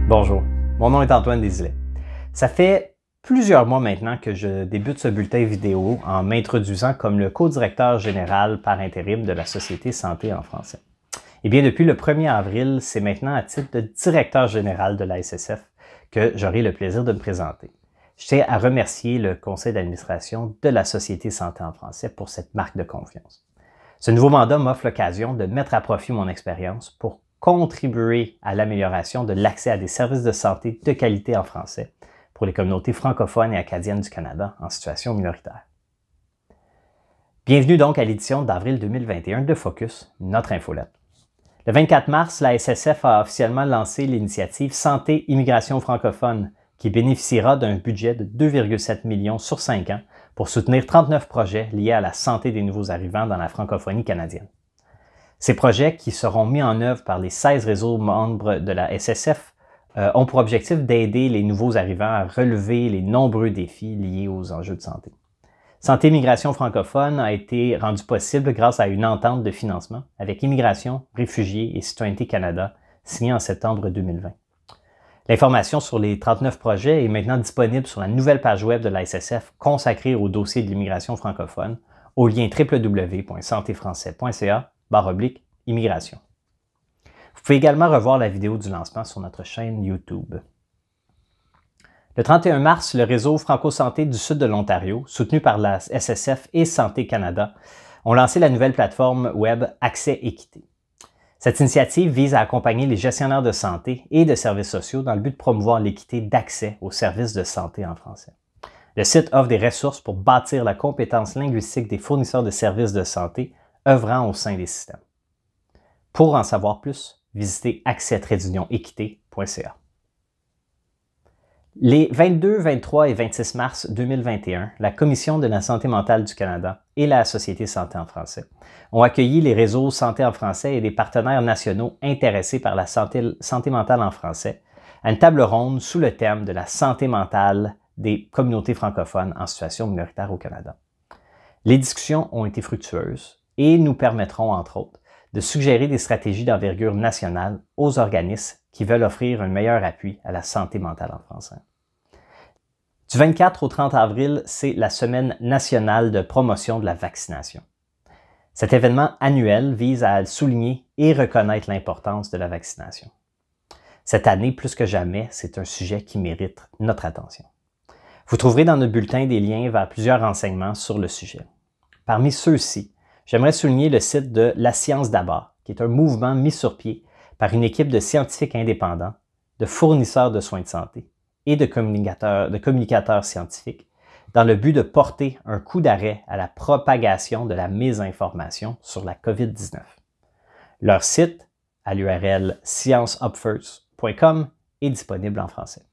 Bonjour, mon nom est Antoine Desilets. Ça fait plusieurs mois maintenant que je débute ce bulletin vidéo en m'introduisant comme le co-directeur général par intérim de la Société Santé en français. Eh bien, depuis le 1er avril, c'est maintenant à titre de directeur général de la SSF que j'aurai le plaisir de me présenter. Je tiens à remercier le conseil d'administration de la Société Santé en français pour cette marque de confiance. Ce nouveau mandat m'offre l'occasion de mettre à profit mon expérience pour contribuer à l'amélioration de l'accès à des services de santé de qualité en français pour les communautés francophones et acadiennes du Canada en situation minoritaire. Bienvenue donc à l'édition d'avril 2021 de Focus, notre infolette. Le 24 mars, la SSF a officiellement lancé l'initiative Santé Immigration francophone qui bénéficiera d'un budget de 2,7 millions sur 5 ans pour soutenir 39 projets liés à la santé des nouveaux arrivants dans la francophonie canadienne. Ces projets, qui seront mis en œuvre par les 16 réseaux membres de la SSF, ont pour objectif d'aider les nouveaux arrivants à relever les nombreux défis liés aux enjeux de santé. Santé Immigration francophone a été rendue possible grâce à une entente de financement avec Immigration, Réfugiés et Citoyenneté Canada, signée en septembre 2020. L'information sur les 39 projets est maintenant disponible sur la nouvelle page web de la SSF consacrée au dossier de l'immigration francophone au lien www.santéfrançais.ca/immigration. Vous pouvez également revoir la vidéo du lancement sur notre chaîne YouTube. Le 31 mars, le réseau Franco-Santé du sud de l'Ontario, soutenu par la SSF et Santé Canada, ont lancé la nouvelle plateforme web Accès Équité. Cette initiative vise à accompagner les gestionnaires de santé et de services sociaux dans le but de promouvoir l'équité d'accès aux services de santé en français. Le site offre des ressources pour bâtir la compétence linguistique des fournisseurs de services de santé œuvrant au sein des systèmes. Pour en savoir plus, visitez accès-équité.ca. Les 22, 23 et 26 mars 2021, la Commission de la santé mentale du Canada et la Société Santé en français ont accueilli les réseaux Santé en français et des partenaires nationaux intéressés par la santé mentale en français à une table ronde sous le thème de la santé mentale des communautés francophones en situation minoritaire au Canada. Les discussions ont été fructueuses et nous permettront, entre autres, de suggérer des stratégies d'envergure nationale aux organismes qui veulent offrir un meilleur appui à la santé mentale en français. Du 24 au 30 avril, c'est la Semaine nationale de promotion de la vaccination. Cet événement annuel vise à souligner et reconnaître l'importance de la vaccination. Cette année, plus que jamais, c'est un sujet qui mérite notre attention. Vous trouverez dans notre bulletin des liens vers plusieurs renseignements sur le sujet. Parmi ceux-ci, j'aimerais souligner le site de La Science d'abord, qui est un mouvement mis sur pied par une équipe de scientifiques indépendants, de fournisseurs de soins de santé et de communicateurs scientifiques dans le but de porter un coup d'arrêt à la propagation de la mésinformation sur la COVID-19. Leur site, à l'URL scienceupfirst.com, est disponible en français.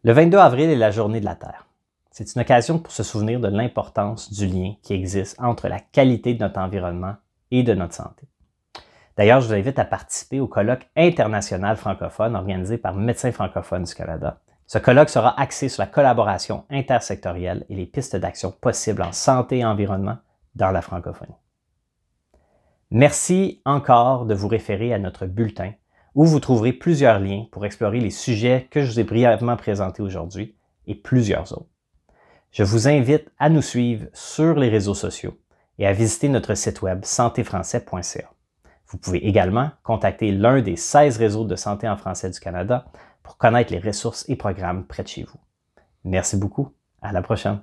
Le 22 avril est la Journée de la Terre. C'est une occasion pour se souvenir de l'importance du lien qui existe entre la qualité de notre environnement et de notre santé. D'ailleurs, je vous invite à participer au colloque international francophone organisé par Médecins francophones du Canada. Ce colloque sera axé sur la collaboration intersectorielle et les pistes d'action possibles en santé et environnement dans la francophonie. Merci encore de vous référer à notre bulletin où vous trouverez plusieurs liens pour explorer les sujets que je vous ai brièvement présentés aujourd'hui et plusieurs autres. Je vous invite à nous suivre sur les réseaux sociaux et à visiter notre site web santéfrançais.ca. Vous pouvez également contacter l'un des 16 réseaux de santé en français du Canada pour connaître les ressources et programmes près de chez vous. Merci beaucoup. À la prochaine.